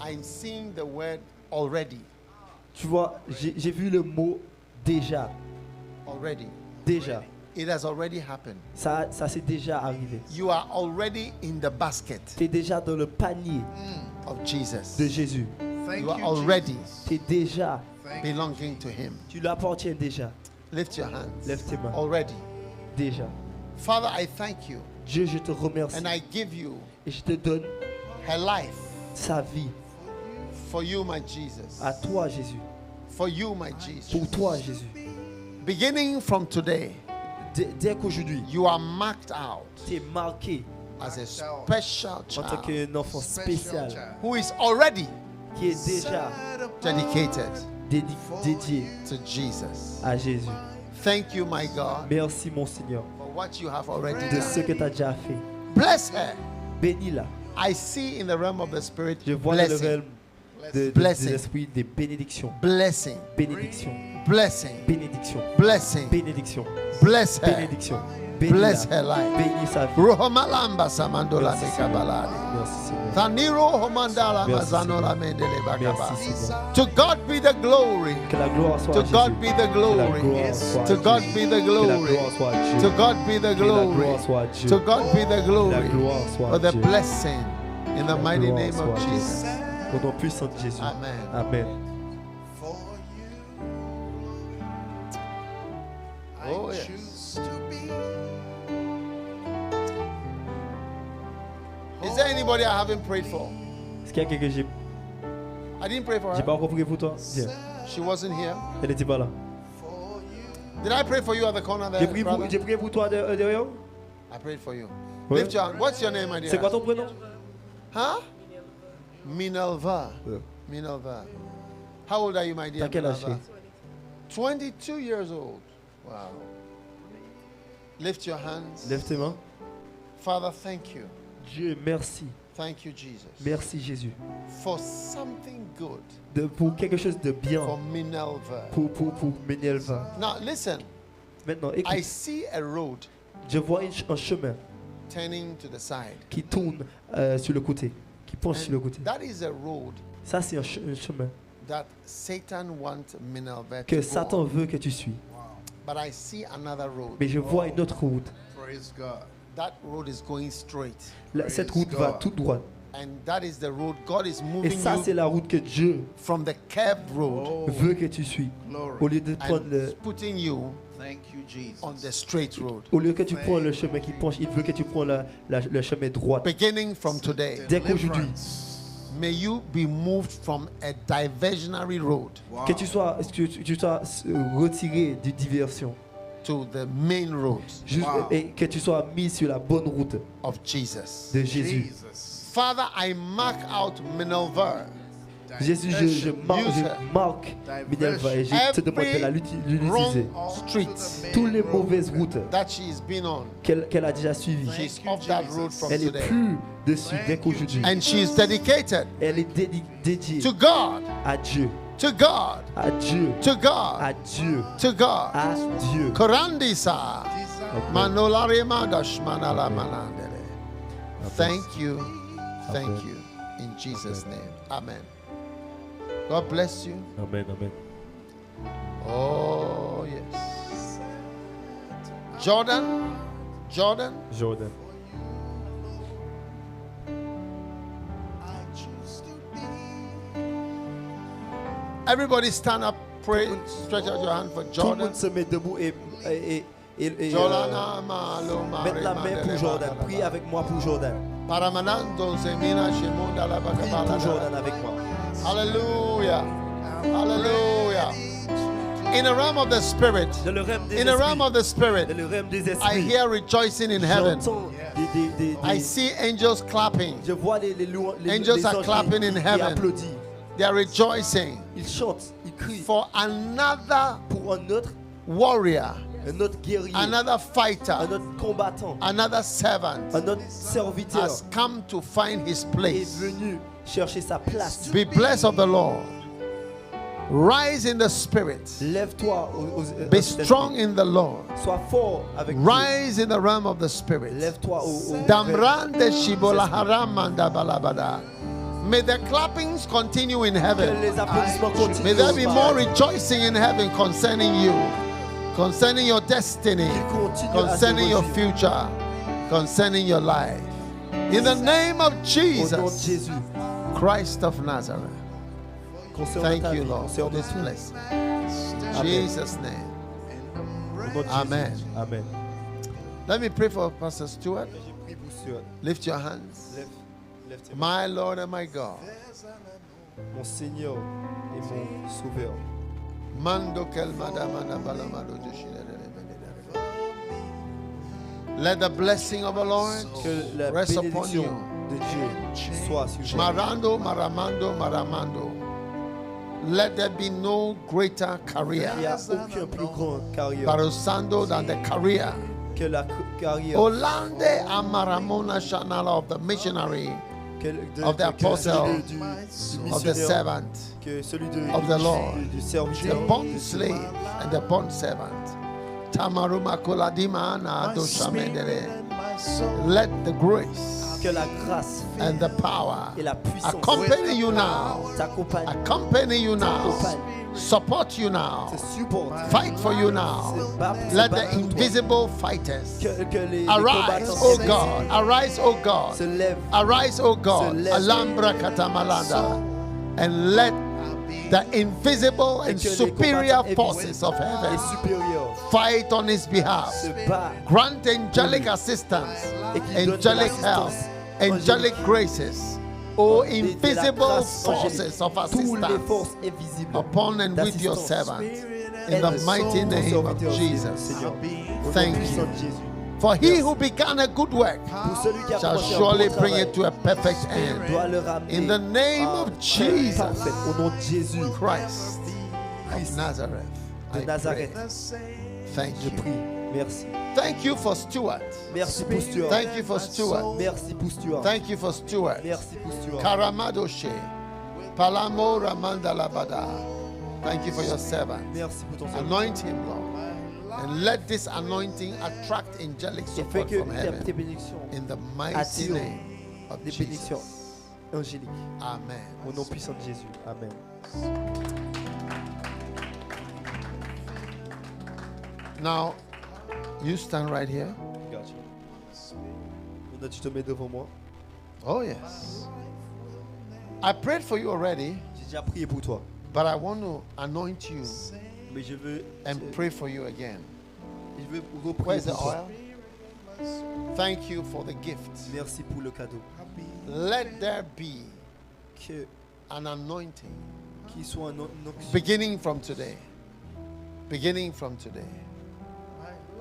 I'm seeing the word already. Tu vois, j'ai vu le mot déjà. Already. Déjà. It has already happened. Ça s'est déjà arrivé. You are already in the basket Tu es déjà dans le panier of Jesus. de Jésus. You are already Tu es déjà, belonging to Him. tu lui appartiens déjà. Lift your hands. Lève tes mains. Already. Déjà. Father, I thank you Dieu, je te remercie. and I give you Et je te donne her life. sa vie. For you, my Jesus. À toi, Jésus. For you, my Jesus. Pour toi, Jésus. Beginning from today, Dès qu'aujourd'hui, you are marked out tu es marqué as a special en tant child qu'un enfant spécial who is already qui est déjà dedicated dédié to Jesus. à Jésus. Thank you, my God, Merci, mon Seigneur, for what you have already de ce done. que tu as déjà fait. Bless her. Bénis-la. I see in the realm of the Spirit Je vois dans le blessing, réel de Blessing. l'esprit des bénédictions. blessing, Bénédiction. blessing, Bénédiction. blessing. Bénédiction. Bless her. Bénédiction. Bless Bénis-la. her life. Bénis sa vie. Rohomalamba samandola Merci, mekabaladi. Merci, Seigneur. Thaniro homandala Merci, mazanola mendele bakaba. Merci, Seigneur. To God be the glory. Que la gloire soit To à Jésus. God be the Que la glory. gloire soit à To Dieu. God be the Que la glory. gloire soit à Dieu. To God be the Que la glory. gloire soit à Dieu. To God be the Que la glory gloire soit for à the Dieu. blessing in the La mighty gloire name soit of à Dieu. Jesus. Au nom puissant de Jésus. Amen. Amen. Oh, yes. Is there anybody I haven't prayed for? Est-ce qu'il y a quelqu'un que I didn't pray for j'ai her. pas encore prié pour toi? Viens. She wasn't here. Elle n'était pas là. Did I pray for you at the corner there? J'ai prié brother? pour toi derrière. I prayed for you. Ouais. Lift your hand. What's your name, my dear? C'est quoi ton prénom? Huh? Minerva. Ouais. Minerva. How old are you, my dear? T'as quel âge? Minerva? 22 years old. Wow. Lift your hands. Lève tes mains. Father, thank you. Dieu, merci. Thank you, Jesus. Merci Jésus. For something good Pour quelque chose de bien. for Minerva. Pour Ménelva. Now, listen. Maintenant, I écoute. see a road Je vois un chemin turning to the side. qui tourne sur le côté. Qui penche sur le côté. That is a road Ça, c'est un chemin that Satan wants Minerva to que go Satan on. veut que tu suis. But I see another road. Mais je vois une autre route. Praise God. That road is going straight. Cette route va tout droit. And that is the road God is Et moving ça, c'est you la route que Dieu from the curved road veut que tu suis. Au lieu de prendre and putting you Thank you, Jesus. on the straight road. au lieu que tu prends le chemin qui penche, il veut que tu prends le chemin droit. Beginning from today, Dès qu'aujourd'hui, May you be moved from a diversionary road Que tu sois retiré de diversion. to the main road Et que tu sois mis sur la bonne route of Jesus. de Jésus. Father, I mark out Minerva, Jésus, je marque Minerva et je te demande de l'utiliser. wrong streets Toutes les mauvaises routes that she's been on, qu'elle a déjà suivies, she's off that road from elle n'est today. plus dessus dès qu'aujourd'hui. And she's dedicated Elle est dédiée to God, à Dieu, to God, à Dieu, to God, à Dieu, to God. à Dieu. Korandisa. Manolare madash manala manandere. Thank you. Thank you. In Jesus' name. Amen. God bless you. Amen, amen. Oh, yes. Jordan. Jordan. Everybody stand up, pray, stretch out your hand for Tout le Jordan. monde se met debout et Jolana malo mettre la main pour Jordan. Prie avec moi pour Jordan. Paramanando zemina shemunda la Prie pour bakabala. Jordan avec moi. Hallelujah. Hallelujah. In the realm of the spirit, Dans le règne des in the realm esprits, of the spirit, dans le règne des I esprits, hear rejoicing in heaven. j'entends I see angels clapping. je vois les Angels are anges clapping in qui heaven. applaudissent. They are rejoicing Ils chantent, ils crient for another pour un autre warrior, guerrier, another un fighter, autre combattant, another servant un autre serviteur has come to find his est place. venu chercher sa place. Be blessed of the Lord. Rise in the spirit. Lève-toi, Be strong in the Lord. sois fort avec Dieu. Rise in the realm of the spirit. Lève-toi au Damrande shibola haramanda balabada. May the clappings continue in que heaven. les applaudissements continuent. May there be au more paradis. rejoicing in heaven concerning you, concerning your destiny, Qu'il continue à se concerning your réjouir. future, concerning your life. In the name of Au nom de Jesus Jésus, Christ of Nazareth. concernant Thank ta you, vie, Lord, for concernant this tout. blessing. Amen. Jesus' name. Au nom de Jésus. Amen. Amen. Let me pray for Pastor Stuart. J'ai prié pour Stuart. Lift your hands. Lève tes mains. My Lord and my God. Mon Seigneur et mon Sauveur. Mando kelmada mana balamado joshina. Let the blessing of the Lord Que la rest upon bénédiction you. de Dieu soit sur vous. Marando, maramando, maramando. Let there be no greater Il n'y career. a aucun plus grand carrière Barosando than the career. que la carrière Olande amaramona shanala of the missionary, of the apostle, celui du of the missionnaire, servant, que celui of the Lord, du the serviteur, bond slave and the bond servant. Tamaruma koladima na doshamendere. Let the grace que la grâce and the power et la puissance accompany you now. t'accompagnent, Accompany you now. t'accompagnent, Support you now. te supportent, Fight for you now. se battent, se Let battent the pour toi. invisible fighters Que les arise, combattants O invisibles God. Arise, O God. se lèvent. Arise, O God. Se lève. Alambra katamalanda. And let the invisible and Et que les superior combattants forces of invisibles heaven et supérieurs fight on his behalf. se battent Grant angelic assistance, et qui donnent de angelic help, l'assistance angelic graces, or de la invisible grâce forces of angélique, tous les assistance forces invisibles upon and with your d'assistance. servant. In the Aide mighty ton name of serviteur, Jesus. Seigneur. Au nom Thank puissant you. de Jésus. For he who began a good work Pour celui qui a shall commencé un surely bon bring travail, it to a perfect end. doit le ramener In the name à of fin Jesus parfaite. Au nom de Jésus Christ of Christ Nazareth. de I Nazareth, pray. Thank je you. prie. Merci. Thank you for Stuart. Merci pour Stuart. Thank you for Stuart. Merci pour Stuart. Thank you for Stuart. Merci pour Stuart. Karamadoshe. Palamo Ramanda Labada. Thank you for your servant. Merci pour ton serviteur. Anoint him, Lord. And let this anointing attract angelic Et fais support que from heaven. tes bénédictions, In the mighty attire name of des bénédictions Jesus. angéliques. Amen. Au nom puissant de Jésus. Amen. Now, you stand right here. Regarde. Maintenant, tu te mets devant moi. Oh, yes. I prayed for you already, J'ai déjà prié pour toi. but I want to anoint you Mais je veux, and pray for you again. je veux reprier Where's the pour toi. oil? Thank you for the gift. Merci pour le cadeau. Let there be que an anointing qu'il soit un onction. beginning from today. Beginning from today.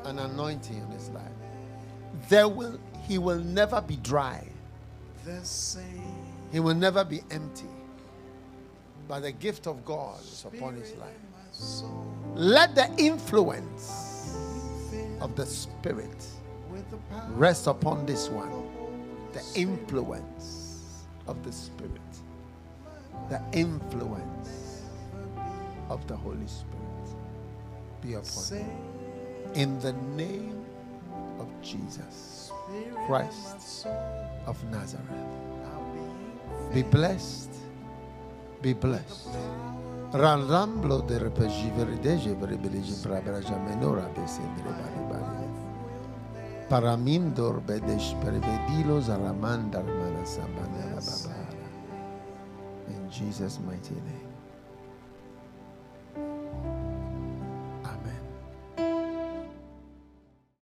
An anointing on his life. He will never be dry. He will never be empty. But the gift of God is upon his life. Let the influence of the Spirit rest upon this one. The influence of the Spirit. The influence of the Holy Spirit be upon him. In the name of Jesus Christ of Nazareth. Be blessed. Be blessed. Ramblo de repagiverde beligi prabraja menora besendre bali. Paramindor bedesh pervedilos aramandar manasambana babara. In Jesus' mighty name.